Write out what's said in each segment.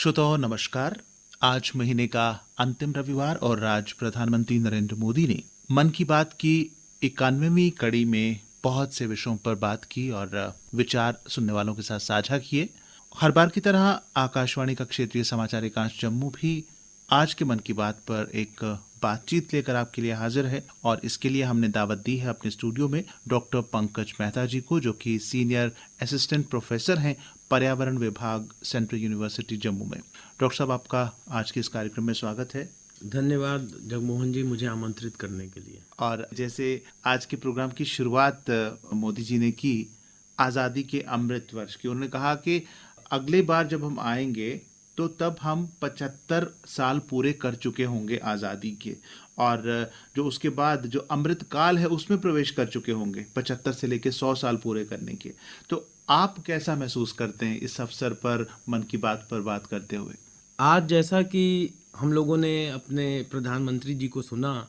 श्रोताओं नमस्कार। आज महीने का अंतिम रविवार और आज प्रधानमंत्री नरेंद्र मोदी ने मन की बात की 91वीं कड़ी में बहुत से विषयों पर बात की और विचार सुनने वालों के साथ साझा किए। हर बार की तरह आकाशवाणी का क्षेत्रीय समाचार एकांश जम्मू भी आज के मन की बात पर एक बातचीत लेकर आपके लिए हाजिर है और इसके लिए हमने दावत दी है अपने स्टूडियो में डॉक्टर पंकज मेहता जी को, जो कि सीनियर असिस्टेंट प्रोफेसर हैं पर्यावरण विभाग सेंट्रल यूनिवर्सिटी जम्मू में। डॉक्टर साहब, आपका आज के इस कार्यक्रम में स्वागत है। धन्यवाद जगमोहन जी, मुझे आमंत्रित करने के लिए। और जैसे आज के प्रोग्राम की शुरुआत मोदी जी ने की आज़ादी के अमृत वर्ष की, उन्होंने कहा कि अगले बार जब हम आएंगे तो तब हम 75 साल पूरे कर चुके होंगे आज़ादी के, और जो उसके बाद जो अमृत काल है उसमें प्रवेश कर चुके होंगे 75 से लेकर 100 साल पूरे करने के। तो आप कैसा महसूस करते हैं इस अवसर पर मन की बात पर बात करते हुए? आज जैसा कि हम लोगों ने अपने प्रधानमंत्री जी को सुना,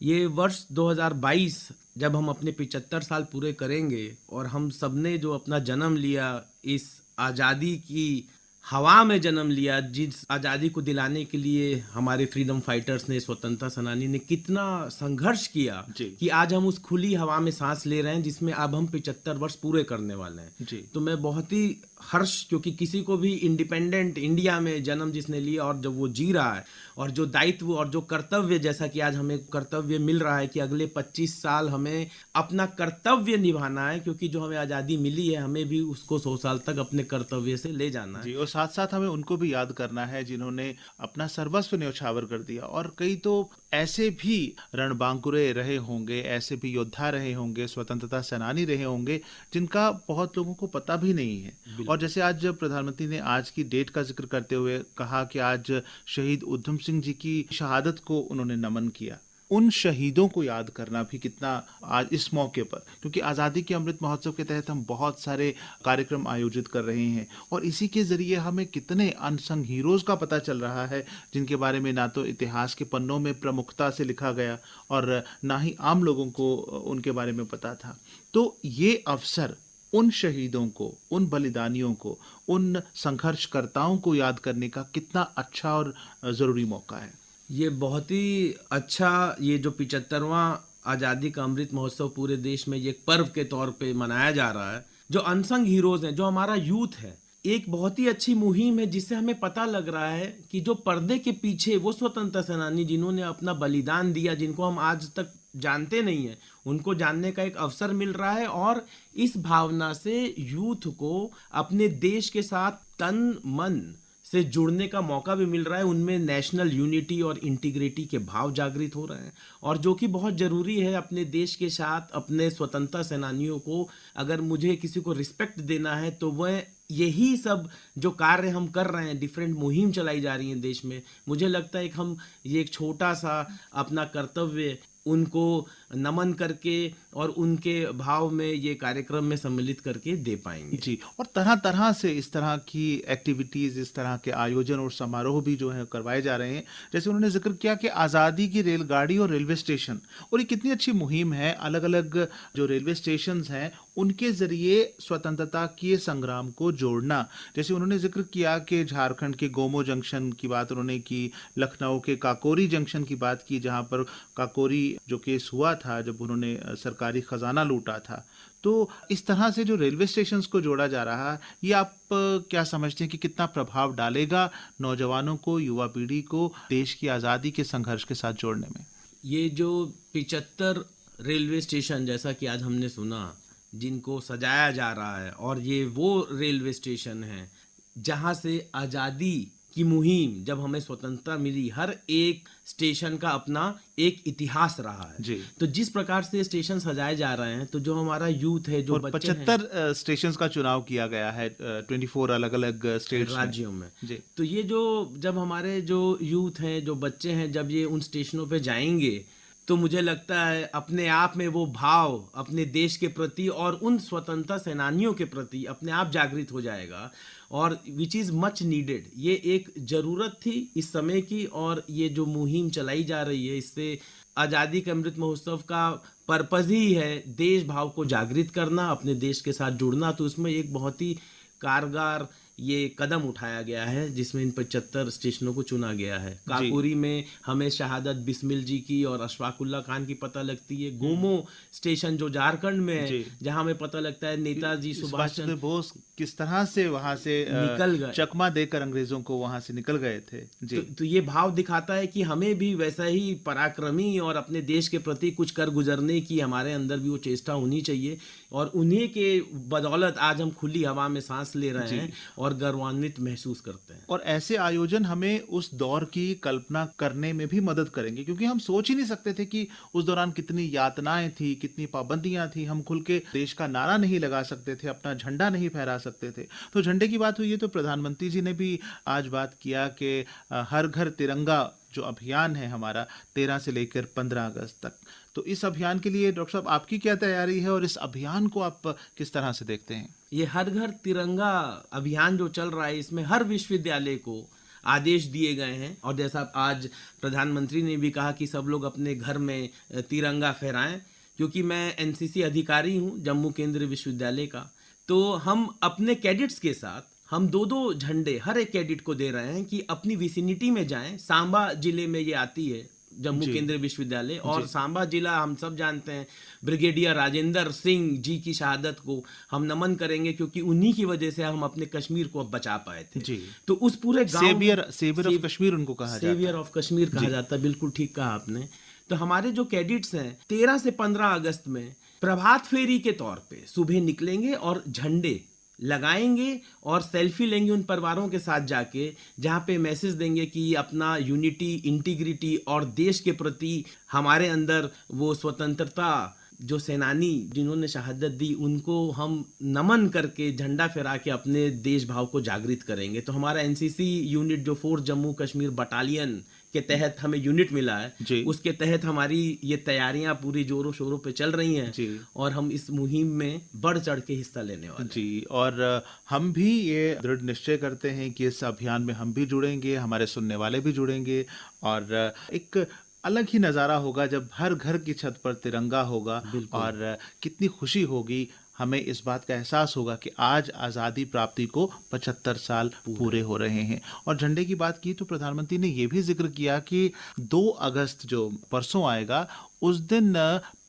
ये वर्ष 2022 जब हम अपने 75 साल पूरे करेंगे और हम सबने जो अपना जन्म लिया, इस आज़ादी की हवा में जन्म लिया, जिस आज़ादी को दिलाने के लिए हमारे फ्रीडम फाइटर्स ने, स्वतंत्रता सेनानी ने कितना संघर्ष किया कि आज हम उस खुली हवा में सांस ले रहे हैं जिसमें अब हम 75 वर्ष पूरे करने वाले हैं। तो मैं बहुत ही हर्ष, क्योंकि किसी को भी इंडिपेंडेंट इंडिया में जन्म जिसने लिया और जब वो जी रहा है और जो दायित्व और जो कर्तव्य, जैसा कि आज हमें कर्तव्य मिल रहा है कि अगले 25 साल हमें अपना कर्तव्य निभाना है, क्योंकि जो हमें आज़ादी मिली है हमें भी उसको 100 साल तक अपने कर्तव्य से ले जाना है। जी, और साथ साथ हमें उनको भी याद करना है जिन्होंने अपना सर्वस्व न्यौछावर कर दिया। और कई तो ऐसे भी रणबांकुरे रहे होंगे, ऐसे भी योद्धा रहे होंगे, स्वतंत्रता सेनानी रहे होंगे जिनका बहुत लोगों को पता भी नहीं है। और जैसे आज प्रधानमंत्री ने आज की डेट का जिक्र करते हुए कहा कि आज शहीद उधम सिंह जी की शहादत को उन्होंने नमन किया। उन शहीदों को याद करना भी कितना आज इस मौके पर, क्योंकि आज़ादी के अमृत महोत्सव के तहत हम बहुत सारे कार्यक्रम आयोजित कर रहे हैं और इसी के जरिए हमें कितने अनसंग हीरोज़ का पता चल रहा है जिनके बारे में ना तो इतिहास के पन्नों में प्रमुखता से लिखा गया और ना ही आम लोगों को उनके बारे में पता था। तो ये अवसर उन शहीदों को, उन बलिदानियों को, उन संघर्षकर्ताओं को याद करने का कितना अच्छा और ज़रूरी मौका है। ये बहुत ही अच्छा, ये जो 75वां आज़ादी का अमृत महोत्सव पूरे देश में ये एक पर्व के तौर पे मनाया जा रहा है। जो अनसंग हीरोज़ हैं, जो हमारा यूथ है, एक बहुत ही अच्छी मुहिम है जिससे हमें पता लग रहा है कि जो पर्दे के पीछे वो स्वतंत्रता सेनानी जिन्होंने अपना बलिदान दिया, जिनको हम आज तक जानते नहीं हैं, उनको जानने का एक अवसर मिल रहा है। और इस भावना से यूथ को अपने देश के साथ तन मन से जुड़ने का मौका भी मिल रहा है। उनमें नेशनल यूनिटी और इंटीग्रिटी के भाव जागृत हो रहे हैं, और जो कि बहुत ज़रूरी है अपने देश के साथ, अपने स्वतंत्रता सेनानियों को अगर मुझे किसी को रिस्पेक्ट देना है तो वह यही सब जो कार्य हम कर रहे हैं, डिफरेंट मुहिम चलाई जा रही हैं देश में, मुझे लगता है कि हम ये एक छोटा सा अपना कर्तव्य उनको नमन करके और उनके भाव में ये कार्यक्रम में सम्मिलित करके दे पाएंगे। जी, और तरह तरह से इस तरह की एक्टिविटीज़, इस तरह के आयोजन और समारोह भी जो है करवाए जा रहे हैं। जैसे उन्होंने जिक्र किया कि आज़ादी की रेलगाड़ी और रेलवे स्टेशन, और ये कितनी अच्छी मुहिम है। अलग अलग जो रेलवे स्टेशन हैं उनके ज़रिए स्वतंत्रता के संग्राम को जोड़ना। जैसे उन्होंने जिक्र किया कि झारखंड के गोमो जंक्शन की बात उन्होंने की, लखनऊ के काकोरी जंक्शन की बात की, जहाँ पर काकोरी जो केस हुआ था जब उन्होंने सरकारी खजाना लूटा था। तो इस तरह से जो रेलवे स्टेशंस को जोड़ा जा रहा है, ये आप क्या समझते हैं कि कितना प्रभाव डालेगा नौजवानों को, युवा पीढ़ी को देश की आज़ादी के संघर्ष के साथ जोड़ने में? ये जो 75 रेलवे स्टेशन, जैसा कि आज हमने सुना, जिनको सजाया जा रहा है, और ये वो रेलवे स्टेशन हैं जहाँ से आज़ादी की मुहिम, जब हमें स्वतंत्रता मिली, हर एक स्टेशन का अपना एक इतिहास रहा है जी। तो जिस प्रकार से स्टेशन सजाए जा रहे हैं, तो जो हमारा यूथ है, जो बच्चे हैं, 75 स्टेशंस का चुनाव किया गया है 24 अलग अलग स्टेट राज्यों में। जी। तो ये जो जब हमारे जो यूथ हैं, जो बच्चे हैं, जब ये उन स्टेशनों पे जाएंगे तो मुझे लगता है अपने आप में वो भाव अपने देश के प्रति और उन स्वतंत्रता सेनानियों के प्रति अपने आप जागृत हो जाएगा, और विच इज़ मच नीडेड। ये एक ज़रूरत थी इस समय की, और ये जो मुहिम चलाई जा रही है, इससे आज़ादी के अमृत महोत्सव का पर्पज़ ही है देश भाव को जागृत करना, अपने देश के साथ जुड़ना। तो उसमें एक बहुत ही कारगर, ये कदम उठाया गया है जिसमें इन 75 स्टेशनों को चुना गया है। काकोरी में हमें शहादत बिस्मिल जी की और अशफाकुल्ला खान की पता लगती है। गोमो स्टेशन जो झारखंड में है, जहां हमें पता लगता है नेताजी सुभाष चंद्र बोस किस तरह से वहां से निकल गए, चकमा देकर अंग्रेजों को वहां से निकल गए थे जी। तो ये भाव दिखाता है कि हमें भी वैसा ही पराक्रमी और अपने देश के प्रति कुछ कर गुजरने की हमारे अंदर भी वो चेष्टा होनी चाहिए, और उन्हीं के बदौलत आज हम खुली हवा में सांस ले रहे हैं और गर्वान्वित महसूस करते हैं। और ऐसे आयोजन हमें उस दौर की कल्पना करने में भी मदद करेंगे, क्योंकि हम सोच ही नहीं सकते थे कि उस दौरान कितनी यातनाएं थी, कितनी पाबंदियां थी। हम खुल के देश का नारा नहीं लगा सकते थे, अपना झंडा नहीं फहरा सकते थे। तो झंडे की बात हुई है तो प्रधानमंत्री जी ने भी आज बात किया कि हर घर तिरंगा जो अभियान है हमारा 13 से लेकर 15 अगस्त तक, तो इस अभियान के लिए डॉक्टर साहब आपकी क्या तैयारी है और इस अभियान को आप किस तरह से देखते हैं? ये हर घर तिरंगा अभियान जो चल रहा है, इसमें हर विश्वविद्यालय को आदेश दिए गए हैं, और जैसा आज प्रधानमंत्री ने भी कहा कि सब लोग अपने घर में तिरंगा फहराएं। क्योंकि मैं एनसीसी अधिकारी हूं जम्मू केंद्रीय विश्वविद्यालय का, तो हम अपने कैडेट्स के साथ हम 2-2 झंडे हर एक कैडेट को दे रहे हैं कि अपनी विसिनिटी में जाएं। सांबा जिले में ये आती है जम्मू केंद्रीय विश्वविद्यालय, और सांबा जिला हम सब जानते हैं ब्रिगेडियर राजेंद्र सिंह जी की शहादत को हम नमन करेंगे, क्योंकि उन्हीं की वजह से हम अपने कश्मीर को अब बचा पाए थे जी। तो उस पूरे गांव सेवियर ऑफ कश्मीर उनको कहा जाता है। सेवियर ऑफ कश्मीर कहा जाता है, बिल्कुल ठीक कहा आपने। तो हमारे जो कैडेट्स हैं 13 से 15 अगस्त में प्रभात फेरी के तौर पे सुबह निकलेंगे और झंडे लगाएंगे और सेल्फी लेंगे उन परिवारों के साथ जाके, जहां पे मैसेज देंगे कि अपना यूनिटी, इंटीग्रिटी और देश के प्रति हमारे अंदर वो स्वतंत्रता जो सेनानी जिन्होंने शहादत दी उनको हम नमन करके झंडा फहरा के अपने देश भाव को जागृत करेंगे। तो हमारा एनसीसी यूनिट जो 4 जम्मू कश्मीर बटालियन के तहत हमें यूनिट मिला है, उसके तहत हमारी ये तैयारियां पूरी जोरों शोरों पे चल रही हैं, और हम इस मुहिम में बढ़ चढ़ के हिस्सा लेने वाले जी। और हम भी ये दृढ़ निश्चय करते हैं कि इस अभियान में हम भी जुड़ेंगे, हमारे सुनने वाले भी जुड़ेंगे, और एक अलग ही नज़ारा होगा जब हर घर की छत पर तिरंगा होगा, और कितनी खुशी होगी। हमें इस बात का एहसास होगा कि आज आज़ादी प्राप्ति को 75 साल पूरे हो रहे हैं। और झंडे की बात की तो प्रधानमंत्री ने यह भी जिक्र किया कि 2 अगस्त जो परसों आएगा उस दिन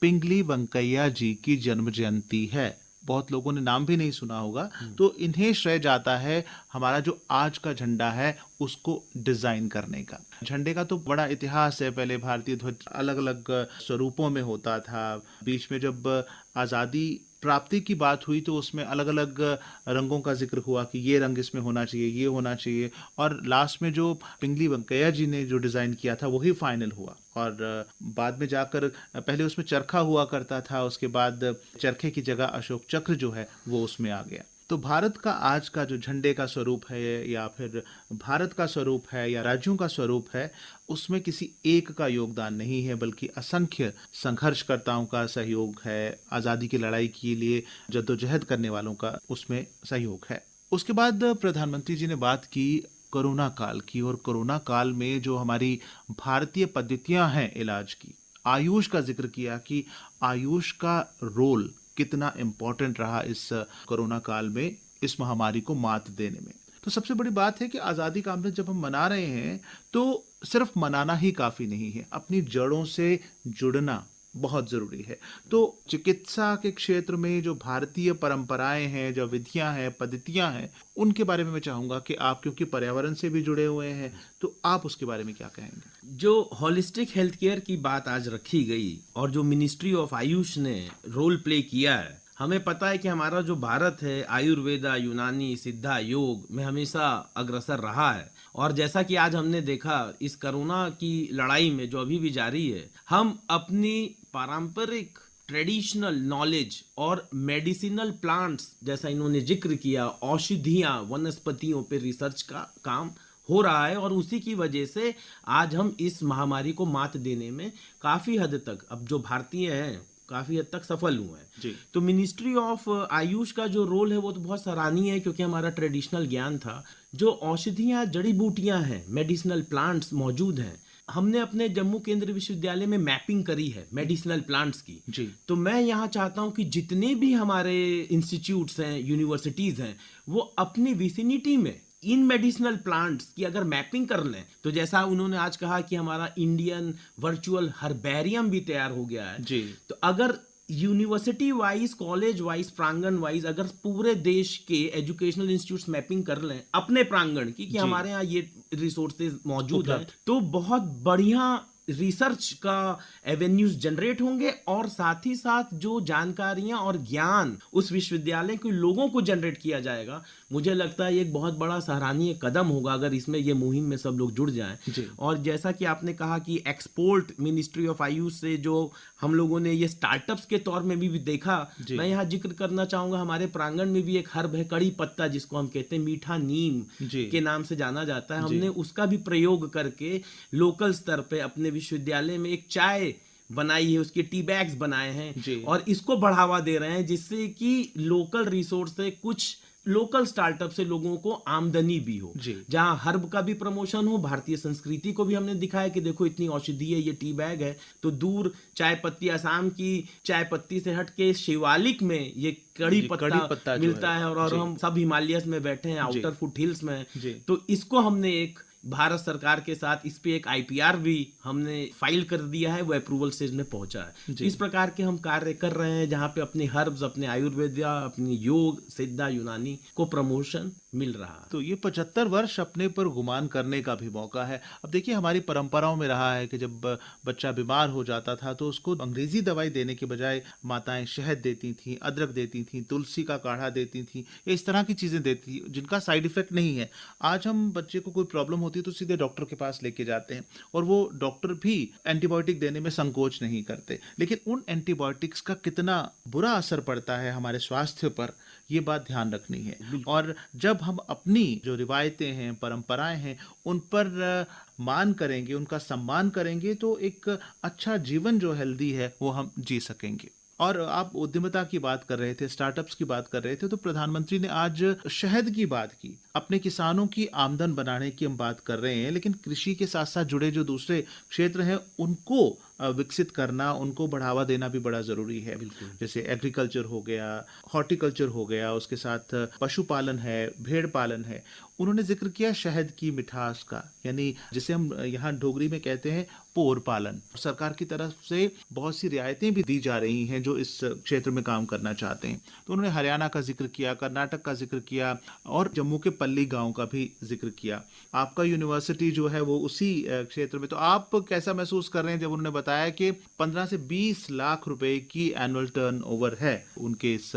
पिंगली वेंकैया जी की जन्म जयंती है। बहुत लोगों ने नाम भी नहीं सुना होगा, तो इन्हें श्रेय जाता है हमारा जो आज का झंडा है उसको डिजाइन करने का। झंडे का तो बड़ा इतिहास है। पहले भारतीय ध्वज अलग अलग स्वरूपों में होता था। बीच में जब आज़ादी प्राप्ति की बात हुई तो उसमें अलग अलग रंगों का जिक्र हुआ कि ये रंग इसमें होना चाहिए, ये होना चाहिए, और लास्ट में जो पिंगली वेंकैया जी ने जो डिज़ाइन किया था वही फाइनल हुआ। और बाद में जाकर पहले उसमें चरखा हुआ करता था, उसके बाद चरखे की जगह अशोक चक्र जो है वो उसमें आ गया। तो भारत का आज का जो झंडे का स्वरूप है, या फिर भारत का स्वरूप है, या राज्यों का स्वरूप है, उसमें किसी एक का योगदान नहीं है, बल्कि असंख्य संघर्षकर्ताओं का सहयोग है। आज़ादी की लड़ाई के लिए जद्दोजहद करने वालों का उसमें सहयोग है। उसके बाद प्रधानमंत्री जी ने बात की कोरोना काल की, और कोरोना काल में जो हमारी भारतीय पद्धतियां हैं इलाज की, आयुष का जिक्र किया कि आयुष का रोल कितना इम्पोर्टेंट रहा इस कोरोना काल में, इस महामारी को मात देने में। तो सबसे बड़ी बात है कि आज़ादी का अमृत जब हम मना रहे हैं तो सिर्फ मनाना ही काफ़ी नहीं है, अपनी जड़ों से जुड़ना बहुत ज़रूरी है। तो चिकित्सा के क्षेत्र में जो भारतीय परंपराएं हैं, जो विधियां हैं, पद्धतियां हैं, उनके बारे में मैं चाहूँगा कि आप, क्योंकि पर्यावरण से भी जुड़े हुए हैं, तो आप उसके बारे में क्या कहेंगे? जो होलिस्टिक हेल्थ केयर की बात आज रखी गई और जो मिनिस्ट्री ऑफ आयुष ने रोल प्ले किया है, हमें पता है कि हमारा जो भारत है आयुर्वेदा, यूनानी, सिद्धा, योग में हमेशा अग्रसर रहा है। और जैसा कि आज हमने देखा इस कोरोना की लड़ाई में जो अभी भी जारी है, हम अपनी पारंपरिक ट्रेडिशनल नॉलेज और मेडिसिनल प्लांट्स, जैसा इन्होंने जिक्र किया, औषधियाँ, वनस्पतियों पे रिसर्च का काम हो रहा है, और उसी की वजह से आज हम इस महामारी को मात देने में काफ़ी हद तक, अब जो भारतीय हैं काफ़ी हद तक सफल हुए हैं। तो मिनिस्ट्री ऑफ आयुष का जो रोल है वो तो बहुत सराहनीय है, क्योंकि हमारा ट्रेडिशनल ज्ञान था। जो औषधियाँ, जड़ी बूटियाँ हैं, मेडिसिनल प्लांट्स मौजूद हैं, हमने अपने जम्मू केंद्रीय विश्वविद्यालय में मैपिंग करी है मेडिसिनल प्लांट्स की। जी। तो मैं यहाँ चाहता हूँ कि जितने भी हमारे इंस्टीट्यूट्स हैं, यूनिवर्सिटीज हैं, वो अपनी विसिनिटी में इन मेडिसिनल प्लांट्स की अगर मैपिंग कर लें, तो जैसा उन्होंने आज कहा कि हमारा इंडियन वर्चुअल हर्बेरियम भी तैयार हो गया है। जी। तो अगर यूनिवर्सिटी वाइज, कॉलेज वाइज, प्रांगण वाइज अगर पूरे देश के एजुकेशनल इंस्टीट्यूट्स मैपिंग कर लें अपने प्रांगण की कि हमारे यहाँ ये रिसोर्सेज मौजूद हैं, तो बहुत बढ़िया रिसर्च का एवेन्यूज जनरेट होंगे और साथ ही साथ जो जानकारियां और ज्ञान उस विश्वविद्यालय के लोगों को जनरेट किया जाएगा, मुझे लगता है ये एक बहुत बड़ा सराहनीय कदम होगा अगर इसमें ये मुहिम में सब लोग जुड़ जाएं। और जैसा कि आपने कहा कि एक्सपोर्ट मिनिस्ट्री ऑफ आयुष से जो हम लोगों ने ये स्टार्टअप्स के तौर में भी देखा, मैं यहाँ जिक्र करना चाहूंगा, हमारे प्रांगण में भी एक हर्ब है कड़ी पत्ता, जिसको हम कहते हैं मीठा नीम के नाम से जाना जाता है। हमने उसका भी प्रयोग करके लोकल स्तर पे अपने विश्वविद्यालय में एक चाय बनाई है, उसके टी बैग्स बनाए हैं और इसको बढ़ावा दे रहे हैं, जिससे कि लोकल रिसोर्स से कुछ लोकल स्टार्टअप से लोगों को आमदनी भी हो, जहां हर्ब का भी प्रमोशन हो, भारतीय संस्कृति को भी हमने दिखाया कि देखो इतनी औषधि है, ये टी बैग है। तो दूर चाय पत्ती, असम की चाय पत्ती से हट के शिवालिक में ये कड़ी पत्ता मिलता है और हम सब हिमालयस में बैठे हैं, आउटर फुट हिल्स में। तो इसको हमने एक भारत सरकार के साथ इस पे एक आईपीआर भी हमने फाइल कर दिया है, वो अप्रूवल स्टेज में पहुंचा है। इस प्रकार के हम कार्य कर रहे हैं जहां पे अपने हर्ब्स, अपने आयुर्वेदा, अपनी योग, सिद्धा, यूनानी को प्रमोशन मिल रहा है। तो ये 75 वर्ष अपने पर गुमान करने का भी मौका है। अब देखिए हमारी परंपराओं में रहा है कि जब बच्चा बीमार हो जाता था तो उसको अंग्रेजी दवाई देने के बजाय माताएं शहद देती थी, अदरक देती थी, तुलसी का काढ़ा देती थी, इस तरह की चीजें देती जिनका साइड इफेक्ट नहीं है। आज हम बच्चे को कोई प्रॉब्लम होती है तो सीधे डॉक्टर के पास लेके जाते हैं और वो डॉक्टर भी एंटीबायोटिक देने में संकोच नहीं करते। लेकिन उन एंटीबायोटिक्स का कितना बुरा असर पड़ता है हमारे स्वास्थ्य पर, ये बात ध्यान रखनी है। और जब हम अपनी जो रिवायतें हैं, परंपराएं हैं, उन पर मान करेंगे, उनका सम्मान करेंगे, तो एक अच्छा जीवन जो हेल्दी है वो हम जी सकेंगे। और आप उद्यमिता की बात कर रहे थे, स्टार्टअप्स की बात कर रहे थे, तो प्रधानमंत्री ने आज शहद की बात की, अपने किसानों की आमदन बढ़ाने की हम बात कर रहे हैं, लेकिन कृषि के साथ साथ जुड़े जो दूसरे क्षेत्र हैं उनको विकसित करना, उनको बढ़ावा देना भी बड़ा जरूरी है। जैसे एग्रीकल्चर हो गया, हॉर्टिकल्चर हो गया, उसके साथ पशुपालन है, भेड़ पालन है। उन्होंने जिक्र किया शहद की मिठास का, यानी जिसे हम यहाँ डोगरी में कहते हैं पोर पालन। सरकार की तरफ से बहुत सी रियायतें भी दी जा रही हैं जो इस क्षेत्र में काम करना चाहते हैं। तो उन्होंने हरियाणा का जिक्र किया, कर्नाटक का जिक्र किया और जम्मू के पल्ली गांव का भी जिक्र किया। आपका यूनिवर्सिटी जो है वो उसी क्षेत्र में, तो आप कैसा महसूस कर रहे हैं जब उन्होंने बताया कि 15 से 20 लाख रुपए की एनुअल टर्नओवर है उनके इस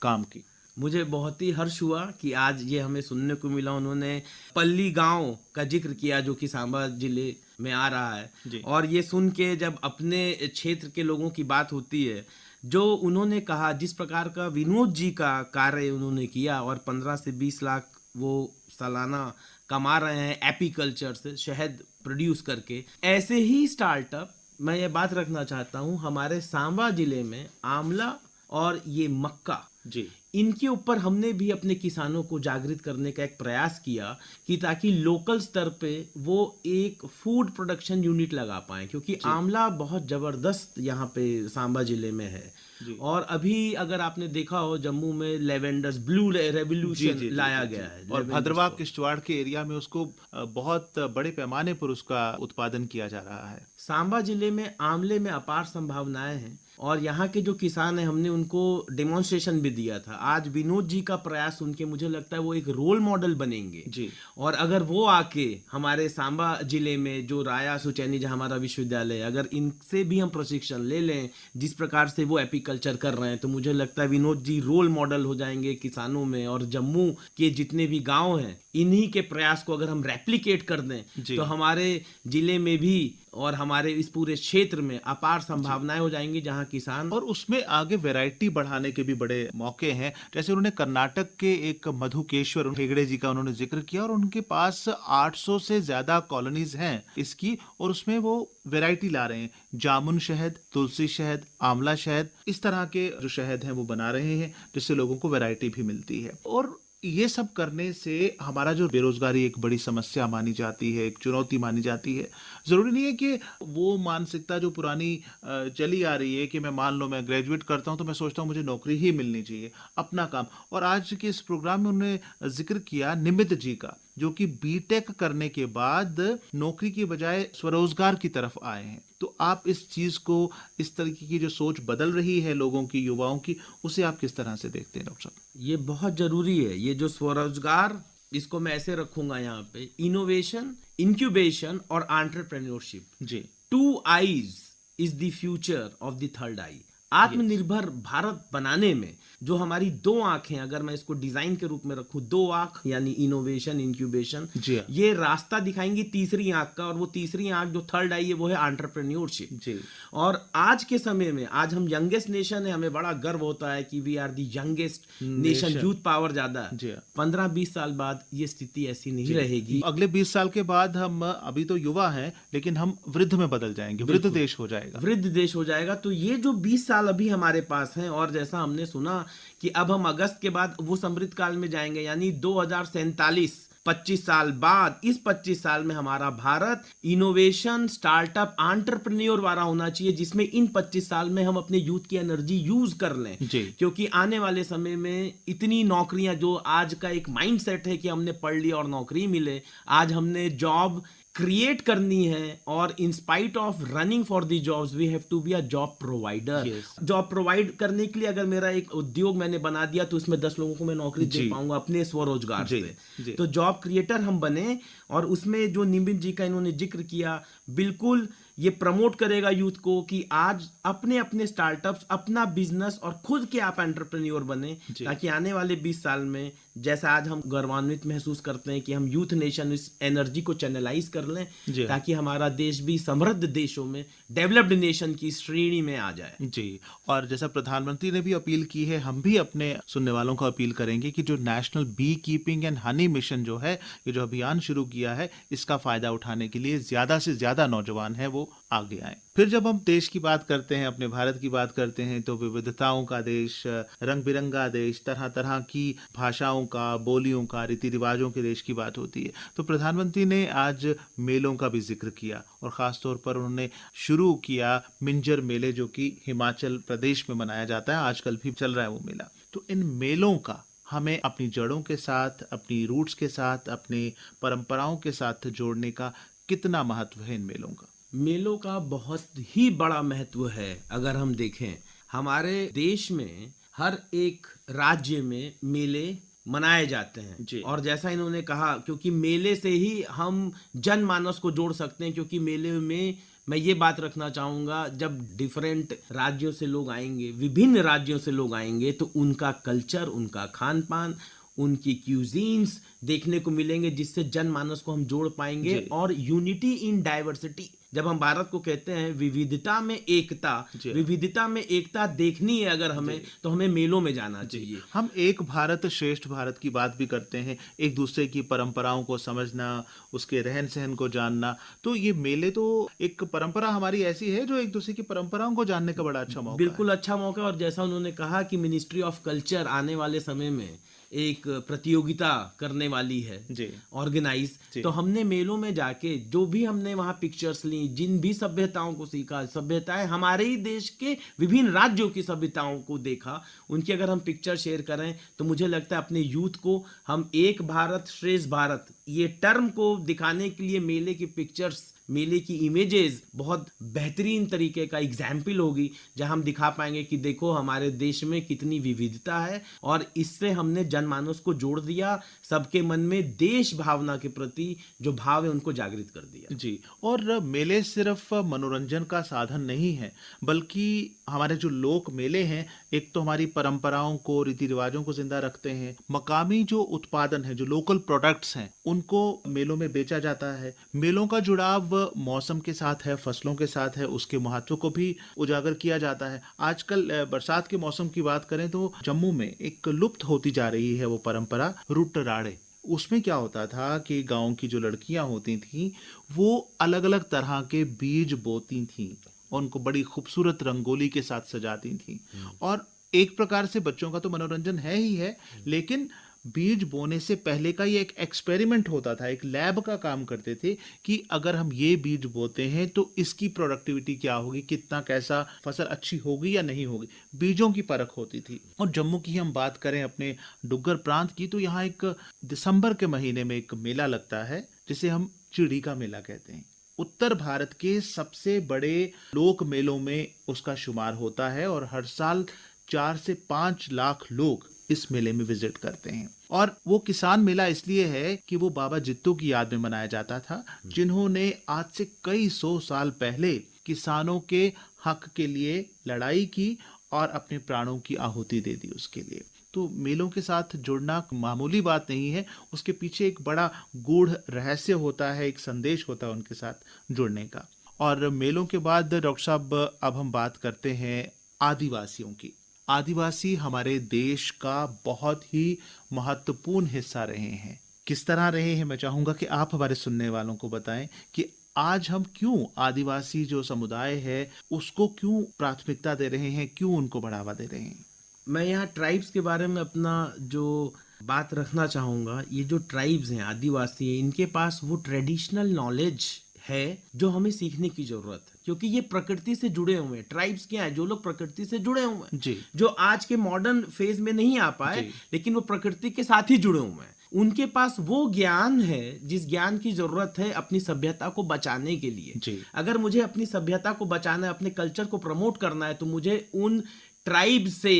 काम की? मुझे बहुत ही हर्ष हुआ कि आज ये हमें सुनने को मिला। उन्होंने पल्ली गांव का जिक्र किया जो कि सांबा जिले में आ रहा है, और ये सुन के जब अपने क्षेत्र के लोगों की बात होती है, जो उन्होंने कहा जिस प्रकार का विनोद जी का कार्य उन्होंने किया और 15 से 20 लाख वो सालाना कमा रहे हैं एपीकल्चर से, शहद प्रोड्यूस करके, ऐसे ही स्टार्टअप मैं ये बात रखना चाहता हूँ हमारे सांबा जिले में आंवला और ये मक्का जी, इनके ऊपर हमने भी अपने किसानों को जागृत करने का एक प्रयास किया कि ताकि लोकल स्तर पे वो एक फूड प्रोडक्शन यूनिट लगा पाएं, क्योंकि आंवला बहुत जबरदस्त यहाँ पे सांबा जिले में है। और अभी अगर आपने देखा हो जम्मू में लेवेंडर्स ब्लू रेवोल्यूशन लाया गया है, और भद्रवाह किश्तवाड़ के एरिया में उसको बहुत बड़े पैमाने पर उसका उत्पादन किया जा रहा है। सांबा जिले में आंवले में अपार संभावनाएं हैं और यहाँ के जो किसान हैं हमने उनको डेमोन्स्ट्रेशन भी दिया था। आज विनोद जी का प्रयास सुन के मुझे लगता है वो एक रोल मॉडल बनेंगे जी। और अगर वो आके हमारे सांबा जिले में जो राया सुचैनी जहाँ हमारा विश्वविद्यालय है, अगर इनसे भी हम प्रशिक्षण ले लें जिस प्रकार से वो एपीकल्चर कर रहे हैं, तो मुझे लगता है विनोद जी रोल मॉडल हो जाएंगे किसानों में। और जम्मू के जितने भी गाँव हैं इन्हीं के प्रयास को अगर हम रेप्लिकेट कर दें तो हमारे जिले में भी और हमारे इस पूरे क्षेत्र में अपार संभावनाएं हो जाएंगी जहां किसान, और उसमें आगे वैरायटी बढ़ाने के भी बड़े मौके हैं। जैसे उन्होंने कर्नाटक के एक मधुकेश्वर हेगड़े जी का उन्होंने जिक्र किया और उनके पास 800 से ज्यादा कॉलोनीज हैं इसकी, और उसमें वो वैरायटी ला रहे हैं, जामुन शहद, तुलसी शहद, आंवला शहद, इस तरह के जो शहद हैं वो बना रहे हैं जिससे लोगों को वैरायटी भी मिलती है। और ये सब करने से हमारा जो बेरोजगारी एक बड़ी समस्या मानी जाती है, एक चुनौती मानी जाती है। ज़रूरी नहीं है कि वो मानसिकता जो पुरानी चली आ रही है कि मैं मान लो मैं ग्रेजुएट करता हूँ तो मैं सोचता हूँ मुझे नौकरी ही मिलनी चाहिए, अपना काम। और आज के इस प्रोग्राम में उन्होंने ज़िक्र किया निमित जी का, जो कि बीटेक करने के बाद नौकरी की बजाय स्वरोजगार की तरफ आए हैं। तो आप इस चीज़ को, इस तरीके की जो सोच बदल रही है लोगों की, युवाओं की, उसे आप किस तरह से देखते हैं डॉक्टर साहब? ये बहुत जरूरी है। ये जो स्वरोजगार, इसको मैं ऐसे रखूंगा यहाँ पे, इनोवेशन, इंक्यूबेशन और एंटरप्रेन्योरशिप, जी। 2 eyes is the future of the third eye. आत्मनिर्भर भारत बनाने में जो हमारी 2 आंखें, अगर मैं इसको डिजाइन के रूप में रखूं, 2 आंख यानी इनोवेशन, इंक्यूबेशन, जी हाँ। ये रास्ता दिखाएंगी तीसरी आंख का, और वो तीसरी आंख जो थर्ड आई है वो है एंटरप्रेन्योरशिप। जी। और आज के समय में, आज हम यंगेस्ट नेशन है, हमें बड़ा गर्व होता है कि we are the youngest nation, Nation। Youth power ज्यादा है। जी हाँ। 15-20 साल बाद ये स्थिति ऐसी नहीं रहेगी। अगले 20 साल के बाद हम, अभी तो युवा हैं लेकिन हम वृद्ध में बदल जाएंगे, वृद्ध देश हो जाएगा। वृद्ध देश हो जाएगा। तो ये जो 20 साल अभी हमारे पास हैं, और जैसा हमने सुना कि अब हम अगस्त के बाद वो समृद्ध काल में जाएंगे, यानी 2047, 25 साल बाद, इस 25 साल में हमारा भारत इनोवेशन, स्टार्टअप, एंटरप्रेन्योर वाला होना चाहिए, जिसमें इन 25 साल में हम अपने यूथ की एनर्जी यूज कर लें। जी। क्योंकि आने वाले समय में इतनी नौकरियां, जो आज का एक माइंडसेट है कि हमने पढ़ लिया और नौकरी मिले, आज हमने जॉब क्रिएट करनी है, और in spite of running for the jobs we have to be a job provider. Job provide करने के लिए अगर मेरा एक उद्योग मैंने बना दिया, तो उसमें 10 लोगों को मैं नौकरी दे पाऊंगा अपने स्वरोजगार से। तो जॉब क्रिएटर हम बने, और उसमें जो निमित जी का इन्होंने जिक्र किया, बिल्कुल ये प्रमोट करेगा यूथ को कि आज अपने अपने स्टार्टअप्स, अपना बिजनेस, और खुद के आप एंटरप्रेन्योर बने, ताकि आने वाले 20 साल में, जैसा आज हम गौरवान्वित महसूस करते हैं कि हम यूथ नेशन इस एनर्जी को चैनलाइज कर लें, ताकि हमारा देश भी समृद्ध देशों में, डेवलप्ड नेशन की श्रेणी में आ जाए। जी। और जैसा प्रधानमंत्री ने भी अपील की है, हम भी अपने सुनने वालों को अपील करेंगे कि जो national bee keeping and honey mission जो है, ये जो अभियान शुरू किया है, इसका फायदा उठाने के लिए ज्यादा से ज्यादा नौजवान है वो आगे आए। फिर जब हम देश की बात करते हैं, अपने भारत की बात करते हैं, तो विविधताओं का देश, रंग बिरंगा देश, तरह तरह की भाषाओं का, बोलियों का, रीति रिवाजों के देश की बात होती है। तो प्रधानमंत्री ने आज मेलों का भी जिक्र किया, और खास तौर पर उन्होंने शुरू किया मिंजर मेले, जो कि हिमाचल प्रदेश में मनाया जाता है, आजकल भी चल रहा है वो मेला। तो इन मेलों का हमें अपनी जड़ों के साथ, अपनी रूट्स के साथ, अपनी परंपराओं के साथ जोड़ने का कितना महत्व है इन मेलों का? मेलों का बहुत ही बड़ा महत्व है। अगर हम देखें, हमारे देश में हर एक राज्य में मेले मनाए जाते हैं, और जैसा इन्होंने कहा, क्योंकि मेले से ही हम जनमानस को जोड़ सकते हैं। क्योंकि मेले में मैं ये बात रखना चाहूंगा, जब डिफरेंट राज्यों से लोग आएंगे, विभिन्न राज्यों से लोग आएंगे, तो उनका कल्चर, उनका खान पान, उनकी क्यूजीन्स देखने को मिलेंगे, जिससे जनमानस को हम जोड़ पाएंगे। और यूनिटी इन डाइवर्सिटी, जब हम भारत को कहते हैं विविधता में एकता, विविधता में एकता देखनी है अगर हमें, तो हमें मेलों में जाना चाहिए। हम एक भारत श्रेष्ठ भारत की बात भी करते हैं, एक दूसरे की परंपराओं को समझना, उसके रहन सहन को जानना। तो ये मेले तो एक परंपरा हमारी ऐसी है जो एक दूसरे की परंपराओं को जानने का बड़ा अच्छा मौका है। बिल्कुल अच्छा मौका। और जैसा उन्होंने कहा कि मिनिस्ट्री ऑफ कल्चर आने वाले समय में एक प्रतियोगिता करने वाली है ऑर्गेनाइज, तो हमने मेलों में जाके जो भी हमने वहाँ पिक्चर्स ली, जिन भी सभ्यताओं को सीखा, सभ्यताएं हमारे ही देश के विभिन्न राज्यों की सभ्यताओं को देखा, उनकी अगर हम पिक्चर शेयर करें, तो मुझे लगता है अपने यूथ को हम एक भारत श्रेष्ठ भारत ये टर्म को दिखाने के लिए मेले की पिक्चर्स, मेले की इमेजेस बहुत बेहतरीन तरीके का एग्जाम्पल होगी, जहां हम दिखा पाएंगे कि देखो हमारे देश में कितनी विविधता है, और इससे हमने जनमानस को जोड़ दिया, सबके मन में देश भावना के प्रति जो भाव है उनको जागृत कर दिया। जी। और मेले सिर्फ मनोरंजन का साधन नहीं है, बल्कि हमारे जो लोक मेले हैं, एक तो हमारी परंपराओं को, रीति रिवाजों को जिंदा रखते हैं। मकामी जो उत्पादन है, जो लोकल प्रोडक्ट्स हैं, उनको मेलों में बेचा जाता है। मेलों का जुड़ाव मौसम के साथ है, फसलों के साथ है, उसके महत्व को भी उजागर किया जाता है। आजकल बरसात के मौसम की बात करें तो जम्मू में एक लुप्त होती जा रही है वो परंपरा, रुट राड़े। उसमें क्या होता था कि गांव की जो लड़कियां होती थीं, वो अलग अलग तरह के बीज बोती थीं, उनको बड़ी खूबसूरत रंगोली के साथ सजाती थीं। और एक प्रकार से बच्चों का तो मनोरंजन है ही है, लेकिन बीज बोने से पहले का ये एक एक्सपेरिमेंट होता था, एक लैब का काम करते थे कि अगर हम ये बीज बोते हैं तो इसकी प्रोडक्टिविटी क्या होगी, कितना कैसा फसल अच्छी होगी या नहीं होगी, बीजों की परख होती थी। और जम्मू की हम बात करें अपने डुग्गर प्रांत की, तो यहाँ एक दिसंबर के महीने में एक मेला लगता है जिसे हम चिड़ी का मेला कहते हैं। उत्तर भारत के सबसे बड़े लोक मेलों में उसका शुमार होता है और हर साल 4 से 5 लाख लोग इस मेले में विजिट करते हैं। और वो किसान मेला इसलिए है कि वो बाबा जित्तो की याद में मनाया जाता था, जिन्होंने आज से कई 100 साल पहले किसानों के हक के लिए लड़ाई की और अपने प्राणों की आहुति दे दी उसके लिए। तो मेलों के साथ जुड़ना मामूली बात नहीं है, उसके पीछे एक बड़ा गूढ़ रहस्य होता है, एक संदेश होता है उनके साथ जुड़ने का। और मेलों के बाद डॉक्टर साहब अब हम बात करते हैं आदिवासियों की। आदिवासी हमारे देश का बहुत ही महत्वपूर्ण हिस्सा रहे हैं। किस तरह रहे हैं, मैं चाहूंगा कि आप हमारे सुनने वालों को बताएं कि आज हम क्यों आदिवासी जो समुदाय है उसको क्यों प्राथमिकता दे रहे हैं, क्यों उनको बढ़ावा दे रहे हैं। मैं यहाँ ट्राइब्स के बारे में अपना जो बात रखना चाहूँगा। ये जो ट्राइब्स हैं, आदिवासी हैं, इनके पास वो ट्रेडिशनल नॉलेज है जो हमें सीखने की जरूरत है, क्योंकि ये प्रकृति से जुड़े हुए हैं। ट्राइब्स क्या है, जो लोग प्रकृति से जुड़े हुए हैं जी। जो आज के मॉडर्न फेज में नहीं आ पाए, लेकिन वो प्रकृति के साथ ही जुड़े हुए हैं। उनके पास वो ज्ञान है जिस ज्ञान की जरूरत है अपनी सभ्यता को बचाने के लिए। जी। अगर मुझे अपनी सभ्यता को बचाना है, अपने कल्चर को प्रमोट करना है, तो मुझे उन ट्राइब से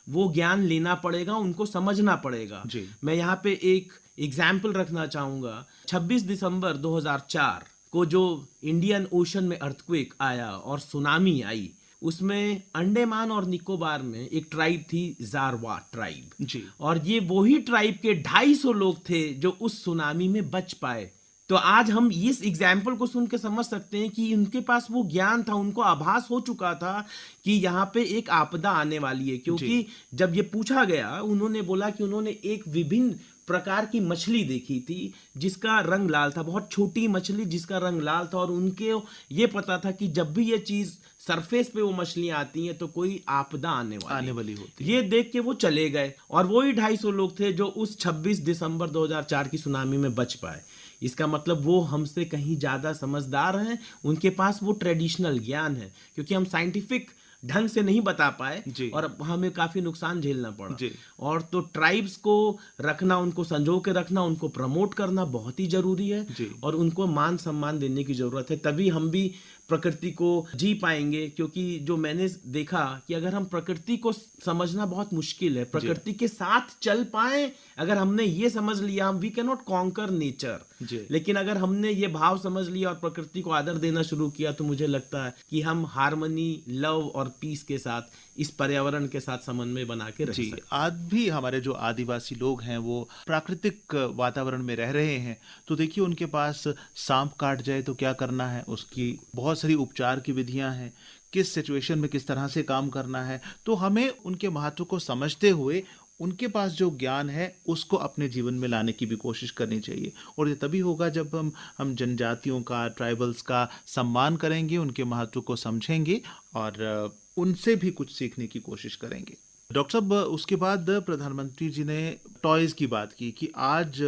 वो ज्ञान लेना पड़ेगा, उनको समझना पड़ेगा। जी। मैं यहाँ पे एक एग्जाम्पल रखना चाहूंगा। 26 दिसंबर 2004 को जो इंडियन ओशन में अर्थक्वेक आया और सुनामी आई, उसमें अंडमान और निकोबार में एक ट्राइब थी, जारवा ट्राइब जी। और ये वही ट्राइब के 250 लोग थे जो उस सुनामी में बच पाए। तो आज हम इस एग्जाम्पल को सुन के समझ सकते हैं कि उनके पास वो ज्ञान था, उनको आभास हो चुका था कि यहाँ पे एक आपदा आने वाली है। क्योंकि जब ये पूछा गया, उन्होंने बोला कि उन्होंने एक विभिन्न प्रकार की मछली देखी थी जिसका रंग लाल था, बहुत छोटी मछली जिसका रंग लाल था, और उनके ये पता था कि जब भी ये चीज सरफेस पे वो मछलियां आती हैं तो कोई आपदा आने वाली होती है। ये देख के वो चले गए और वही 250 लोग थे जो उस 26 दिसंबर 2004 की सुनामी में बच पाए। इसका मतलब वो हमसे कहीं ज्यादा समझदार हैं, उनके पास वो ट्रेडिशनल ज्ञान है, क्योंकि हम साइंटिफिक ढंग से नहीं बता पाए और हमें काफी नुकसान झेलना पड़ा। और तो ट्राइब्स को रखना, उनको संजो के रखना, उनको प्रमोट करना बहुत ही जरूरी है और उनको मान सम्मान देने की जरूरत है, तभी हम भी प्रकृति को जी पाएंगे। क्योंकि जो मैंने देखा कि अगर हम प्रकृति को समझना बहुत मुश्किल है, प्रकृति के साथ चल पाए, अगर हमने ये समझ लिया, we can not conquer nature, लेकिन अगर हमने ये भाव समझ लिया और प्रकृति को आदर देना शुरू किया, तो मुझे लगता है कि हम हार्मनी, लव और पीस के साथ, इस पर्यावरण के साथ समन्वय बना के रह सकते। आज भी हमारे जो आदिवासी लोग हैं वो प्राकृतिक वातावरण में रह रहे हैं, तो देखिए उनके पास सांप काट जाए तो क्या करना है, उसकी बहुत सारी उपचार की विधियां हैं, किस सिचुएशन में किस तरह से काम करना है। तो हमें उनके महत्व को समझते हुए उनके पास जो ज्ञान है उसको अपने जीवन में लाने की भी कोशिश करनी चाहिए। और ये तभी होगा जब हम जनजातियों का, ट्राइबल्स का सम्मान करेंगे, उनके महत्व को समझेंगे और उनसे भी कुछ सीखने की कोशिश करेंगे। डॉक्टर साहब, उसके बाद प्रधानमंत्री जी ने टॉयज की बात की कि आज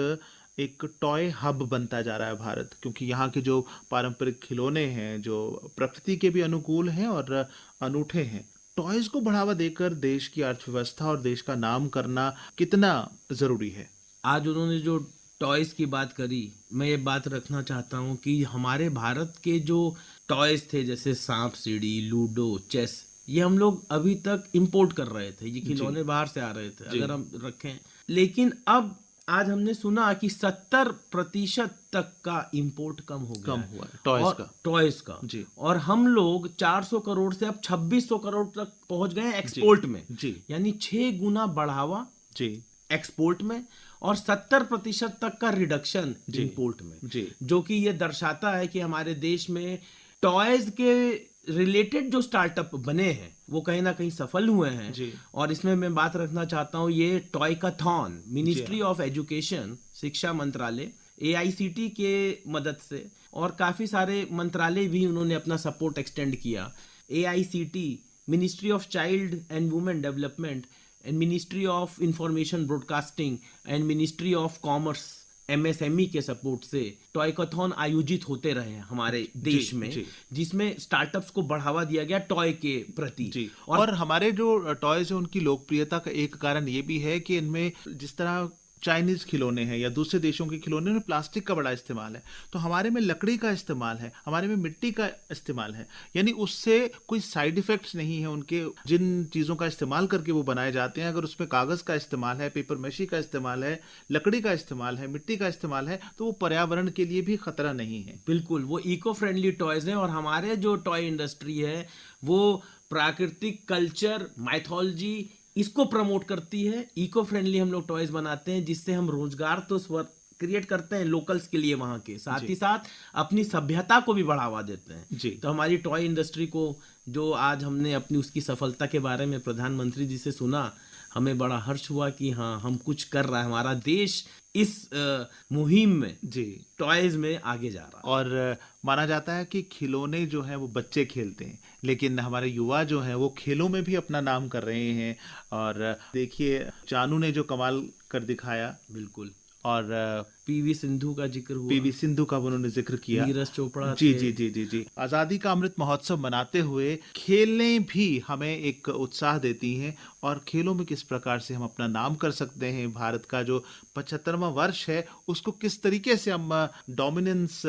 एक टॉय हब बनता जा रहा है भारत, क्योंकि यहाँ के जो पारंपरिक खिलौने हैं जो प्रकृति के भी अनुकूल हैं और अनूठे हैं, टॉयज को बढ़ावा देकर देश की अर्थव्यवस्था और देश का नाम करना कितना जरूरी है। आज उन्होंने जो टॉयज की बात करी, मैं ये बात रखना चाहता हूँ कि हमारे भारत के जो टॉयज थे, जैसे सांप सीढ़ी, लूडो, चेस, ये हम लोग अभी तक इंपोर्ट कर रहे थे, ये खिलौने बाहर से आ रहे थे अगर हम रखें। लेकिन अब आज हमने सुना कि 70% तक का इंपोर्ट कम हुआ है टॉयज का जी। और हम लोग 400 करोड़ से अब 2600 करोड़ तक पहुंच गए हैं एक्सपोर्ट में जी। यानी 6 गुना बढ़ावा जी एक्सपोर्ट में और 70% तक का रिडक्शन इंपोर्ट में जी। जो कि ये दर्शाता है कि हमारे देश में टॉयज के रिलेटेड जो स्टार्टअप बने हैं वो कहीं ना कहीं सफल हुए हैं जी। और इसमें मैं बात रखना चाहता हूँ, ये टॉय का थॉन, मिनिस्ट्री ऑफ एजुकेशन, शिक्षा मंत्रालय, AICT के मदद से और काफी सारे मंत्रालय भी उन्होंने अपना सपोर्ट एक्सटेंड किया। AICT, ministry of child and women development and ministry of information broadcasting and ministry of commerce MSME के सपोर्ट से टॉयकॉथॉन आयोजित होते रहे हैं हमारे देश में, जिसमें स्टार्टअप्स को बढ़ावा दिया गया टॉय के प्रति। जी। और हमारे जो टॉयज है उनकी लोकप्रियता का एक कारण ये भी है कि इनमें जिस तरह चाइनीज खिलौने हैं या दूसरे देशों के खिलौने में प्लास्टिक का बड़ा इस्तेमाल है, तो हमारे में लकड़ी का इस्तेमाल है, हमारे में मिट्टी का इस्तेमाल है, यानी उससे कोई साइड इफेक्ट्स नहीं है उनके। जिन चीज़ों का इस्तेमाल करके वो बनाए जाते हैं, अगर उसमें कागज़ का इस्तेमाल है, पेपर मैशी का इस्तेमाल है, लकड़ी का इस्तेमाल है, मिट्टी का इस्तेमाल है, तो वो पर्यावरण के लिए भी खतरा नहीं है। बिल्कुल, वो इको फ्रेंडली टॉयज हैं। और हमारे जो टॉय इंडस्ट्री है वो प्राकृतिक कल्चर, माइथोलॉजी इसको प्रमोट करती है। इको फ्रेंडली हम लोग टॉयज बनाते हैं, जिससे हम रोजगार तो क्रिएट करते हैं लोकल्स के लिए वहाँ के, साथ ही साथ अपनी सभ्यता को भी बढ़ावा देते हैं। जी। तो हमारी टॉय इंडस्ट्री को जो आज हमने अपनी उसकी सफलता के बारे में प्रधानमंत्री जी से सुना, हमें बड़ा हर्ष हुआ कि हाँ, हम कुछ कर रहा है, हमारा देश इस मुहिम में जी टॉयज में आगे जा रहा है। और माना जाता है कि खिलौने जो हैं वो बच्चे खेलते हैं, लेकिन हमारे युवा जो हैं वो खेलों में भी अपना नाम कर रहे हैं। और देखिए जानू ने जो कमाल कर दिखाया, बिल्कुल। और पीवी सिंधु का जिक्र हुआ, पीवी सिंधु का उन्होंने जिक्र किया, नीरज चोपड़ा जी थे। जी जी जी जी। आज़ादी का अमृत महोत्सव मनाते हुए खेलें भी हमें एक उत्साह देती हैं, और खेलों में किस प्रकार से हम अपना नाम कर सकते हैं। भारत का जो 75वां वर्ष है उसको किस तरीके से हम डोमिनेंस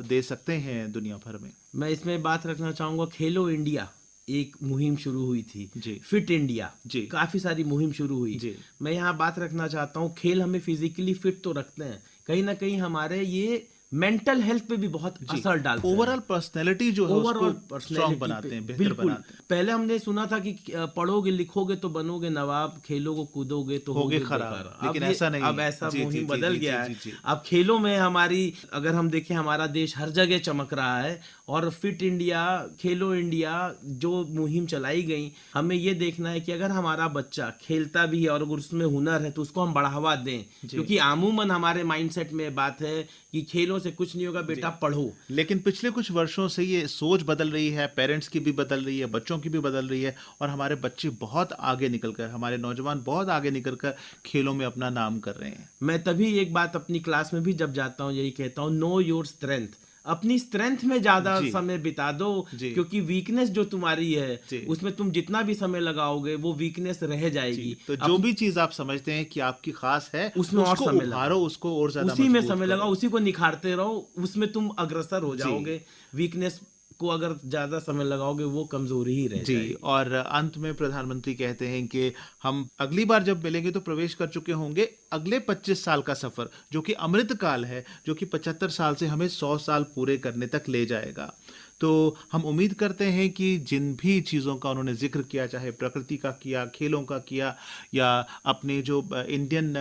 दे सकते हैं दुनिया भर में। मैं इसमें बात रखना चाहूंगा, खेलो इंडिया एक मुहिम शुरू हुई थी जी। फिट इंडिया, जी। काफी सारी मुहिम शुरू हुई। जी। मैं यहाँ बात रखना चाहता हूँ, खेल हमें फिजिकली फिट तो रखते हैं, कहीं ना कहीं हमारे ये मेंटल हेल्थ पे भी बहुत असर डालते हैं। ओवरऑल पर्सनैलिटी जो है ओवरऑल उसको स्ट्रांग बनाते हैं, बेहतर बिल्कुल। बनाते हैं। पहले हमने सुना था कि पढ़ोगे लिखोगे तो बनोगे नवाब, खेलोगे कूदोगे तो होगे होगे खराब, बेकार। लेकिन अब ऐसा नहीं अब है। ऐसा जी, जी, मुहिम जी, बदल जी, गया जी, है। जी, जी। अब खेलों में हमारी, अगर हम देखें, हमारा देश हर जगह चमक रहा है। और फिट इंडिया, खेलो इंडिया जो मुहिम चलाई गई, हमें ये देखना है कि अगर हमारा बच्चा खेलता भी है और अगर उसमें हुनर है तो उसको हम बढ़ावा दें, क्योंकि आमूमन हमारे माइंडसेट में बात है कि खेलों से कुछ नहीं होगा, बेटा पढ़ो। लेकिन पिछले कुछ वर्षों से ये सोच बदल रही है, पेरेंट्स की भी बदल रही है, बच्चों की भी बदल रही है, और हमारे बच्चे बहुत आगे निकलकर, हमारे नौजवान बहुत आगे निकलकर खेलों में अपना नाम कर रहे हैं। मैं तभी एक बात अपनी क्लास में भी जब जाता हूँ यही कहता हूँ, नो योर स्ट्रेंथ। अपनी स्ट्रेंथ में ज्यादा समय बिता दो, क्योंकि वीकनेस जो तुम्हारी है उसमें तुम जितना भी समय लगाओगे वो वीकनेस रह जाएगी। तो जो भी चीज आप समझते हैं कि आपकी खास है, उसमें और समय उभारो, उसको और ज्यादा उसी में समय लगाओ, उसी को निखारते रहो, उसमें तुम अग्रसर हो जाओगे। वीकनेस को अगर ज्यादा समय लगाओगे वो कमजोरी ही रह जाएगी। और अंत में प्रधानमंत्री कहते हैं कि हम अगली बार जब मिलेंगे तो प्रवेश कर चुके होंगे अगले 25 साल का सफर, जो कि अमृत काल है, जो कि 75 साल से हमें 100 साल पूरे करने तक ले जाएगा। तो हम उम्मीद करते हैं कि जिन भी चीज़ों का उन्होंने जिक्र किया, चाहे प्रकृति का किया, खेलों का किया, या अपने जो इंडियन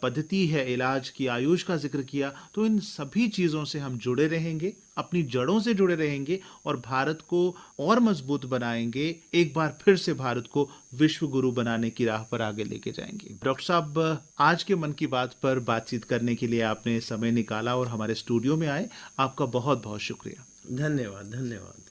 पद्धति है इलाज की, आयुष का जिक्र किया, तो इन सभी चीज़ों से हम जुड़े रहेंगे, अपनी जड़ों से जुड़े रहेंगे और भारत को और मजबूत बनाएंगे। एक बार फिर से भारत को विश्व गुरु बनाने की राह पर आगे लेके जाएंगे। डॉक्टर साहब, आज के मन की बात पर बातचीत करने के लिए आपने समय निकाला और हमारे स्टूडियो में आए, आपका बहुत बहुत शुक्रिया। धन्यवाद। धन्यवाद।